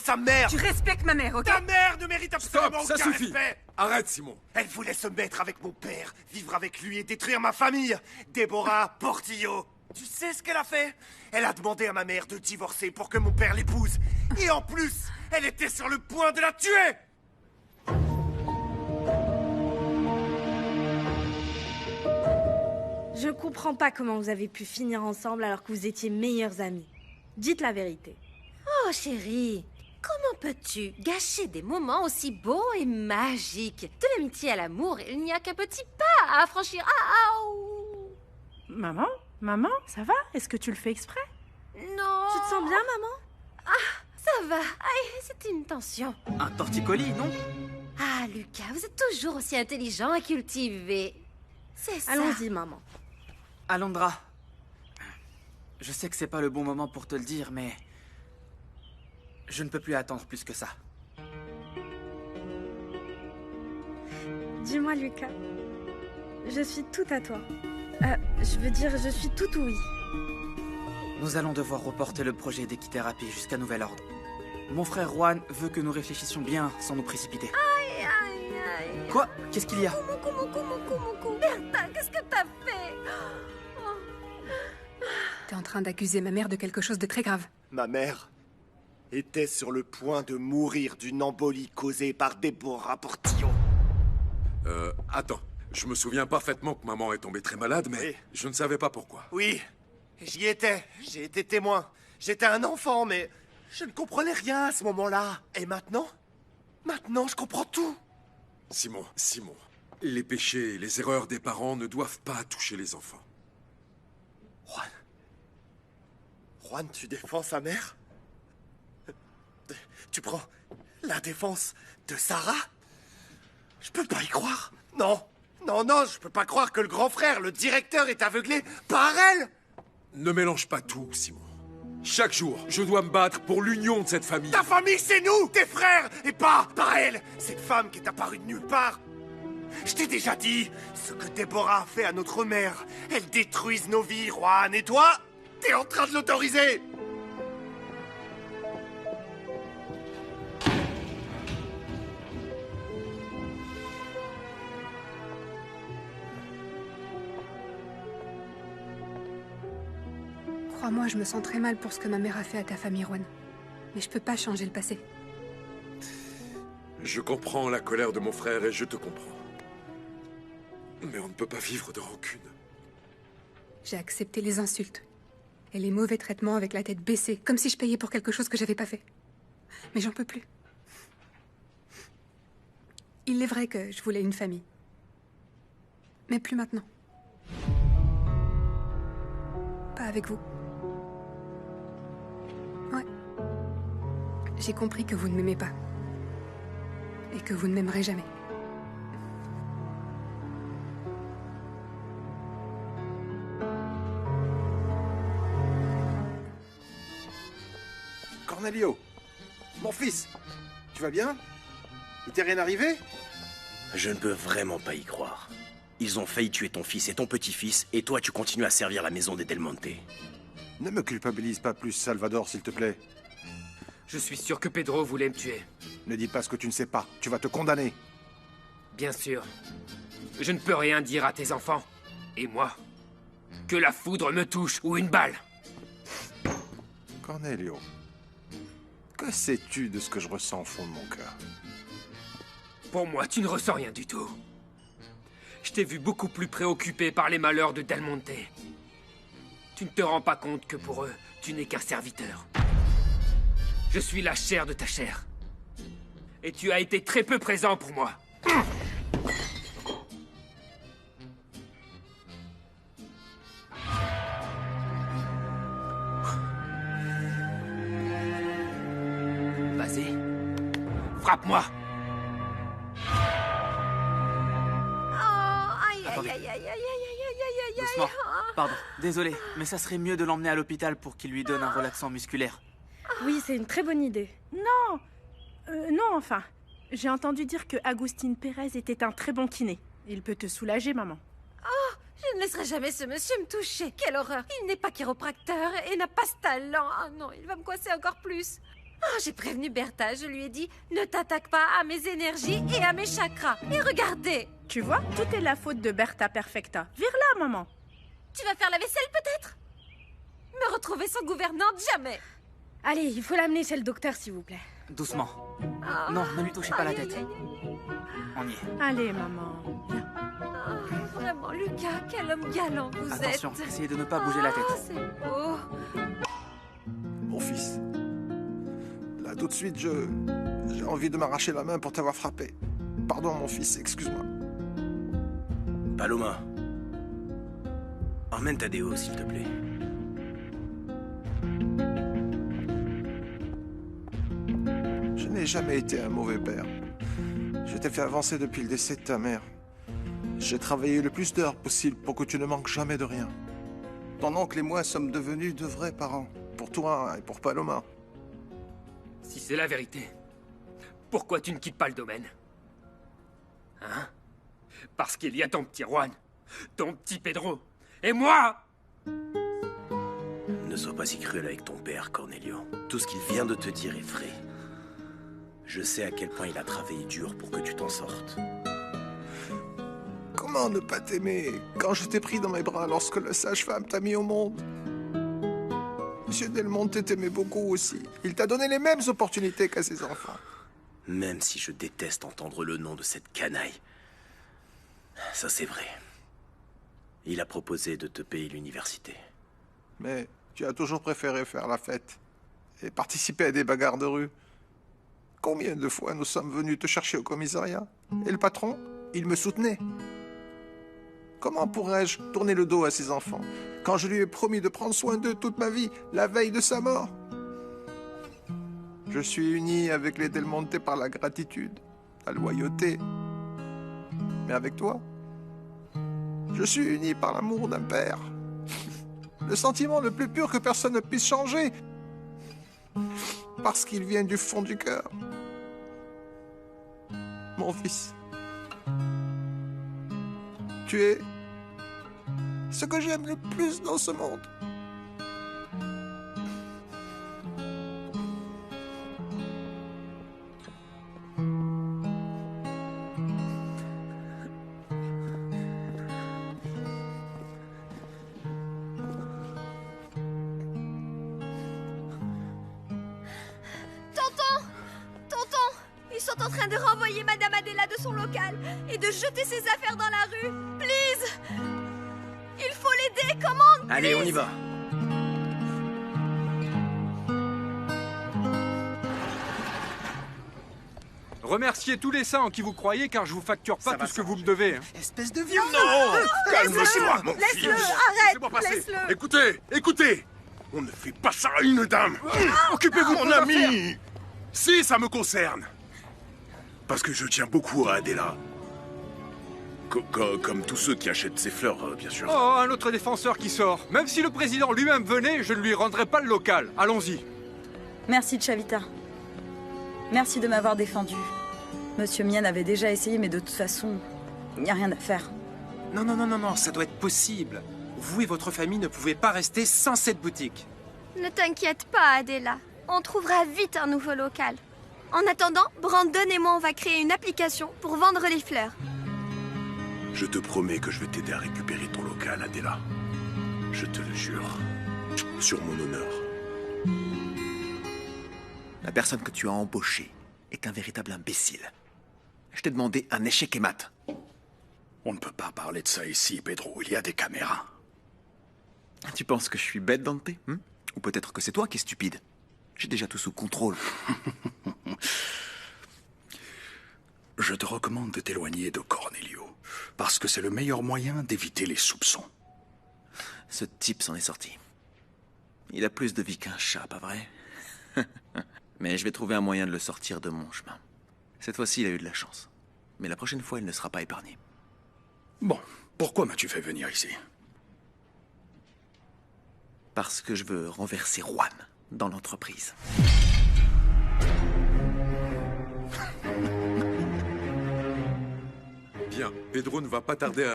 sa mère. Tu respectes ma mère, ok? Ta mère ne mérite absolument Stop, ça aucun suffit. respect. Arrête, Simon. Elle voulait se mettre avec mon père, vivre avec lui et détruire ma famille. Déborah Portillo. Tu sais ce qu'elle a fait? Elle a demandé à ma mère de divorcer pour que mon père l'épouse. Et en plus, elle était sur le point de la tuer. Je comprends pas comment vous avez pu finir ensemble alors que vous étiez meilleurs amis. Dites la vérité. Oh chérie, comment peux-tu gâcher des moments aussi beaux et magiques? De l'amitié à l'amour, il n'y a qu'un petit pas à franchir. Maman? Maman, ça va? Est-ce que tu le fais exprès? Non. Tu te sens bien, maman? Ça va. Aïe, c'était une tension. Un torticolis, non? Ah, Lucas, vous êtes toujours aussi intelligent et cultivé. C'est ça. Allons-y, maman. Alondra, je sais que c'est pas le bon moment pour te le dire, mais je ne peux plus attendre plus que ça. Dis-moi, Lucas. Je suis tout à toi. Je veux dire, je suis tout oui. Nous allons devoir reporter le projet d'équithérapie jusqu'à nouvel ordre. Mon frère Juan veut que nous réfléchissions bien sans nous précipiter. Aïe, aïe, aïe. Quoi? Qu'est-ce qu'il y a? Mon cou. Bertha, qu'est-ce que t'as fait? T'es en train d'accuser ma mère de quelque chose de très grave. Ma mère était sur le point de mourir d'une embolie causée par Déborah Portillo. Attends. Je me souviens parfaitement que maman est tombée très malade, mais Oui. je ne savais pas pourquoi. Oui, j'y étais. J'ai été témoin. J'étais un enfant, mais je ne comprenais rien à ce moment-là. Et maintenant? Maintenant, je comprends tout. Simon, les péchés et les erreurs des parents ne doivent pas toucher les enfants. Juan, tu défends sa mère? Tu prends la défense de Sarah? Je peux pas y croire. Non, je peux pas croire que le grand frère, le directeur, est aveuglé par elle. Ne mélange pas tout, Simon. Chaque jour, je dois me battre pour l'union de cette famille. Ta famille, c'est nous, tes frères, et pas elle, cette femme qui est apparue de nulle part. Je t'ai déjà dit, ce que Déborah a fait à notre mère, elle détruise nos vies, Juan, et toi, t'es en train de l'autoriser. Crois-moi, je me sens très mal pour ce que ma mère a fait à ta famille, Juan. Mais je peux pas changer le passé. Je comprends la colère de mon frère et je te comprends. Mais on ne peut pas vivre de rancune. J'ai accepté les insultes. Et les mauvais traitements avec la tête baissée, comme si je payais pour quelque chose que j'avais pas fait. Mais j'en peux plus. Il est vrai que je voulais une famille. Mais plus maintenant. Pas avec vous. Ouais. J'ai compris que vous ne m'aimez pas. Et que vous ne m'aimerez jamais. Cornelio, mon fils, tu vas bien? Il t'est rien arrivé? Je ne peux vraiment pas y croire. Ils ont failli tuer ton fils et ton petit-fils, et toi tu continues à servir la maison des Del Monte. Ne me culpabilise pas plus, Salvador, s'il te plaît. Je suis sûr que Pedro voulait me tuer. Ne dis pas ce que tu ne sais pas, tu vas te condamner. Bien sûr. Je ne peux rien dire à tes enfants. Et moi? Que la foudre me touche ou une balle. Cornelio, que sais-tu de ce que je ressens au fond de mon cœur? Pour moi, tu ne ressens rien du tout. Je t'ai vu beaucoup plus préoccupé par les malheurs de Del Monte. Tu ne te rends pas compte que pour eux, tu n'es qu'un serviteur. Je suis la chair de ta chair. Et tu as été très peu présent pour moi. Vas-y. Frappe-moi. Doucement. Pardon, désolé, mais ça serait mieux de l'emmener à l'hôpital pour qu'il lui donne un relaxant musculaire. Oui, c'est une très bonne idée. Non. Non, enfin. J'ai entendu dire que Agustín Pérez était un très bon kiné. Il peut te soulager, maman. Je ne laisserai jamais ce monsieur me toucher. Quelle horreur. Il n'est pas chiropracteur et n'a pas ce talent. Ah non, il va me coincer encore plus. Oh, j'ai prévenu Bertha, je lui ai dit « Ne t'attaque pas à mes énergies et à mes chakras. » Et regardez. Tu vois, tout est la faute de Bertha Perfecta. Vire-la, maman. Tu vas faire la vaisselle peut-être? Me retrouver sans gouvernante, jamais. Allez, il faut l'amener chez le docteur, s'il vous plaît. Doucement. Oh. Non, ne lui touchez pas la Aïe, tête. aïe, aïe. On y est. Allez, maman. Viens. Oh, vraiment, Lucas, quel homme galant vous Attention, êtes. essayez de ne pas bouger la tête. Oh, c'est beau. Mon fils. Là, tout de suite, j'ai envie de m'arracher la main pour t'avoir frappé. Pardon, mon fils, excuse-moi. Paloma. Emmène Tadeo, s'il te plaît. Je n'ai jamais été un mauvais père. Je t'ai fait avancer depuis le décès de ta mère. J'ai travaillé le plus d'heures possible pour que tu ne manques jamais de rien. Ton oncle et moi sommes devenus de vrais parents. Pour toi et pour Paloma. Si c'est la vérité, pourquoi tu ne quittes pas le domaine? Hein? Parce qu'il y a ton petit Juan, ton petit Pedro, et moi! Ne sois pas si cruel avec ton père, Cornelio. Tout ce qu'il vient de te dire est vrai. Je sais à quel point il a travaillé dur pour que tu t'en sortes. Comment ne pas t'aimer quand je t'ai pris dans mes bras lorsque le sage-femme t'a mis au monde? Monsieur Del Monte t'aimait beaucoup aussi. Il t'a donné les mêmes opportunités qu'à ses enfants. Même si je déteste entendre le nom de cette canaille. Ça, c'est vrai. Il a proposé de te payer l'université. Mais tu as toujours préféré faire la fête et participer à des bagarres de rue. Combien de fois nous sommes venus te chercher au commissariat? Et le patron, il me soutenait. Comment pourrais-je tourner le dos à ses enfants quand je lui ai promis de prendre soin d'eux toute ma vie, la veille de sa mort? Je suis uni avec les Del Monte par la gratitude, la loyauté. Mais avec toi, je suis uni par l'amour d'un père. Le sentiment le plus pur que personne ne puisse changer. Parce qu'il vient du fond du cœur. Mon fils. Tu es ce que j'aime le plus dans ce monde. Ils sont en train de renvoyer Madame Adela de son local et de jeter ses affaires dans la rue. Please! Il faut l'aider, commande! Allez, on y va. Remerciez tous les saints en qui vous croyez, car je vous facture pas tout ce que vous me devez. Espèce de vieux. Non! Calme-toi, mon fils. Laisse-le, arrête! Laissez-moi passer. Laisse-le! Écoutez, écoutez. On ne fait pas ça à une dame. Occupez-vous de mon ami. Si, ça me concerne. Parce que je tiens beaucoup à Adela. Comme tous ceux qui achètent ses fleurs, bien sûr. Oh, un autre défenseur qui sort. Même si le président lui-même venait, je ne lui rendrai pas le local. Allons-y. Merci, Chavita. Merci de m'avoir défendu. Monsieur Mian avait déjà essayé, mais de toute façon, il n'y a rien à faire. Non, ça doit être possible. Vous et votre famille ne pouvez pas rester sans cette boutique. Ne t'inquiète pas, Adela. On trouvera vite un nouveau local. En attendant, Brandon et moi, on va créer une application pour vendre les fleurs. Je te promets que je vais t'aider à récupérer ton local, Adela. Je te le jure. Sur mon honneur. La personne que tu as embauchée est un véritable imbécile. Je t'ai demandé un échec et mat. On ne peut pas parler de ça ici, Pedro. Il y a des caméras. Tu penses que je suis bête, Dante, hein? Ou peut-être que c'est toi qui es stupide. J'ai déjà tout sous contrôle. Je te recommande de t'éloigner de Cornelio, parce que c'est le meilleur moyen d'éviter les soupçons. Ce type s'en est sorti. Il a plus de vie qu'un chat, pas vrai? Mais je vais trouver un moyen de le sortir de mon chemin. Cette fois-ci, il a eu de la chance. Mais la prochaine fois, il ne sera pas épargné. Bon, pourquoi m'as-tu fait venir ici? Parce que je veux renverser Juan dans l'entreprise. Bien, Pedro ne va pas tarder à...